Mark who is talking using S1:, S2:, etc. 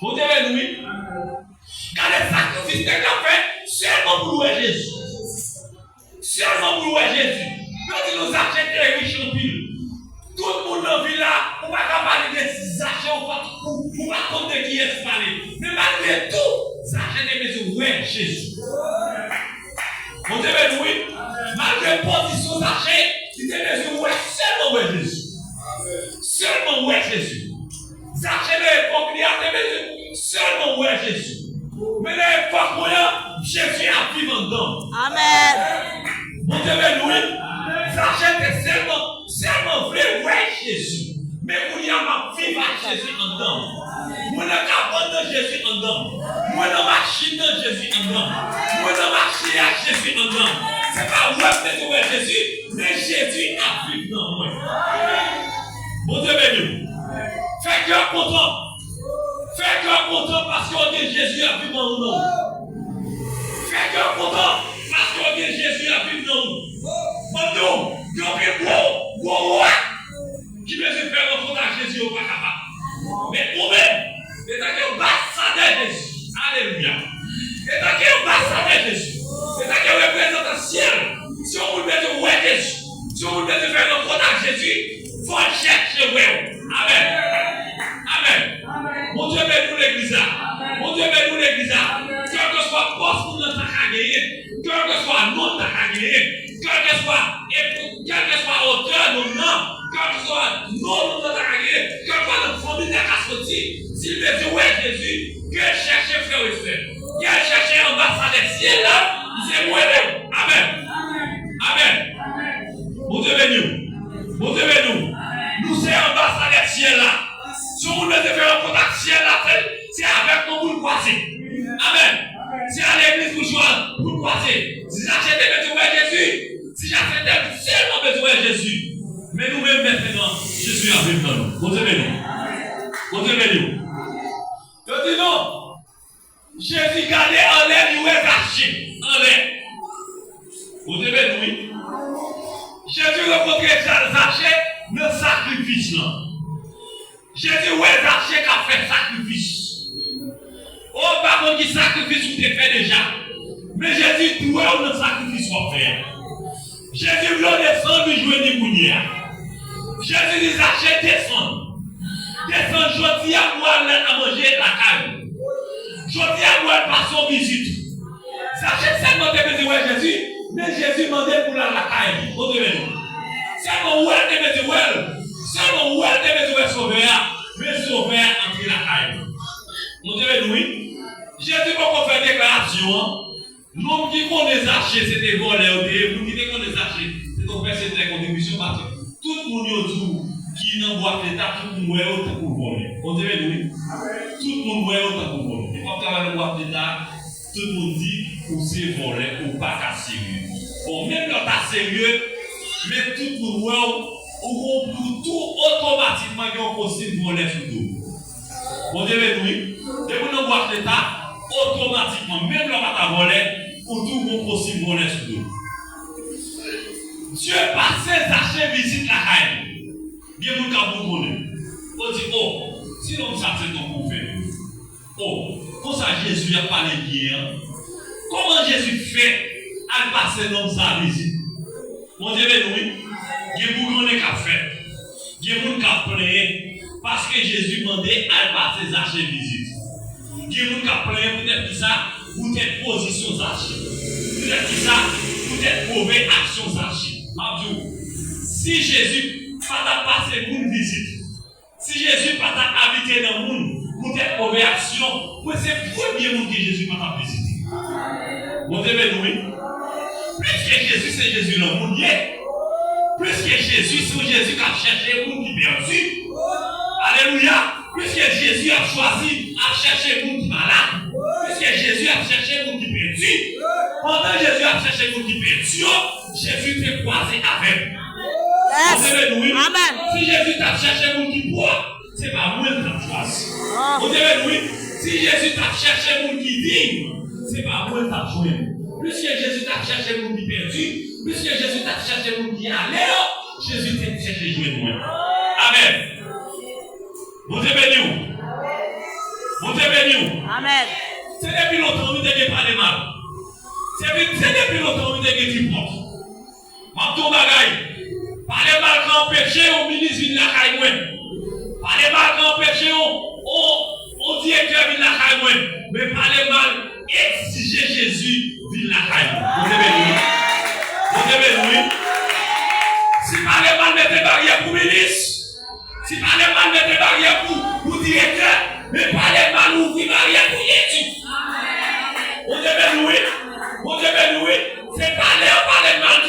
S1: Vous devez nous. Car les sacrifices que tu as fait, seulement pour louer Jésus. Seulement pour louer Jésus. Quand il nous achète les riches en pile, tout le monde dans la ville là, on va pas parler des achats, on va compter qui est parlé. Mais malgré tout, achats des maisons, ouais, Jésus. Vous devez nous. Malgré position d'achat, il devait maisons, ouais, seulement ouais Jésus. Seulement ouais Jésus. Achats les propriétaires des maisons, seulement ouais Jésus. Mais les fois Jésus a vivre en dedans.
S2: Amen.
S1: Vous devez louer. J'achète seulement vrai, ouais, Jésus. Mais vous y avez vivre à Jésus en dedans. Vous n'avez pas dans Jésus en dedans. Vous n'avez pas machine dans Jésus en dedans. Vous n'avez pas machine à Jésus en dedans. Ce n'est pas ouais, Jésus, mais Jésus a vivre dans moi. Vous devez louer. Faites cœur content. Faites cœur content parce que Jésus a vivre dans nous. Faites cœur content parce que Jésus a vivre dans nous. Maintenant, il y a qui veut se faire un compte à Jésus au pas capable. Mais vous-même, c'est un ambassadeur de Jésus. Alléluia. C'est un ambassadeur de Jésus. C'est un représentant le ciel. Si on veut dire ouais Jésus, si on veut faire un compte à Jésus, il faut chercher ouais. Amen. Amen. Mon Dieu, bénis l'église là. Mon Dieu, bénis l'église là. Quel que soit le poste pour nous gagner, quel que soit notre gagner, quel que soit auteur de nom, quel que soit nos gagner, quel que soit notre famille de la sortie, s'il veut dire ouais Jésus, que chercher frère et sœur, que chercher ambassadeur ciel là, c'est moi-même. Amen. Amen. Vous devez nous. Vous devez nous. Nous sommes ambassadeurs ciel là. Si on veut faire un contact ciel là, c'est avec nous pour le croiser. Amen. C'est à l'église pour jouer, pour le croiser. Si j'achète besoin de Jésus, si j'achète seulement besoin de Jésus, mais nous-mêmes maintenant, Jésus a vécu dans nous. Vous devez nous. Vous devez nous. Je dis non. Jésus gardait en l'air, il est caché. En l'air. Vous devez nous. Jésus rencontrait Zachée dans le sacrifice là. Jésus ouais Zachée qui a fait sacrifice. Oh, par contre, qui sacrifice vous avez fait déjà. Mais Jésus doit le sacrifice qu'on fait. Jésus veut descendre et jouer des mounières. Jésus dit Zachée descend. Descend, je dis à moi à manger la carne. Je dis à moi par son visite. Zachée seulement besoin de Jésus, mais Jésus demandait pour la carne. Vous devez nous. C'est mon ouais de besoin. C'est mon ouais de besoin sauveur. Mais sauveur entre la carne. Vous devez nous. Jésus va faire déclaration. L'homme qui connaît Zachée, c'était voleur. Vous qui connaissez Zachée, c'est qu'on fait cette contribution parce que tout le monde qui n'envoie l'État, tout le monde est autant pour voler. Vous devez nous. Tout le monde est autant pour voler. Et quand on va voir l'État, tout le monde dit ou c'est voler ou pas qu'à sérieux. Bon, même quand t'as sérieux, mais tout le monde ou tout automatiquement qui ont possible voler sur tout. Vous devez nous. Et vous ne voyez l'État, automatiquement, même là où tu as volé, ou tout le monde possible voler sur nous. Dieu passé Zachée visite la caille. Bien vous avez voler. On dit, oh, si l'homme ça c'est ton pour faire. Oh, comment ça Jésus a parlé bien? Comment Jésus fait à passer l'homme ça visite? Mon Dieu, oui, il y a beaucoup de gens qui fait. Il y a beaucoup de gens qui plaint parce que Jésus demandait à passer Zachée visite. Il y a beaucoup de gens qui plaint peut-être que ça, vous êtes position Zachée. Peut-être que ça, vous êtes mauvais action Zachée. Si Jésus n'a pas passé une visite, si Jésus n'a pas habité dans le monde, vous êtes mauvais action, c'est le premier monde que Jésus n'a pas visité. Vous devez nous. Plus que Jésus, c'est Jésus le monde. Plus que Jésus, c'est Jésus qui a cherché le monde qui est perdu. Alléluia. Plus que Jésus a choisi à chercher le monde qui est malade. Plus que Jésus a cherché le monde qui est perdu. Pendant que Jésus a cherché le monde qui est perdu, Jésus t'est croisé avec. Yes. Amen. Si Jésus t'a cherché le monde qui boit, c'est pas moi qui t'a choisi. Vous devez nous. Si Jésus t'a cherché le monde qui digne, c'est pas moi qui t'a choisi. Plus que Jésus t'a cherché le monde qui est perdu, plus que Jésus t'a cherché le monde qui est allé, Jésus t'a cherché jouer de moi. Amen. Vous devez nous. Vous devez béni.
S2: Amen.
S1: C'est depuis longtemps que vous avez parlé mal. C'est depuis longtemps que vous avez dit porte. Maintenant, parlez mal quand péché, au ministre vient la caille. Parlez mal quand péché, au directeur vient la caille. Mais parlez mal, exiger Jésus vient la caille. Vous devez lui. Vous devez lui. Si parlez mal, mettez barrière pour ministre. Si parlez mal, mettez barrière pour directeur. Mais parlez mal, ouvrez barrière pour Jésus. Vous devez louer. Vous devez louer. C'est parler mal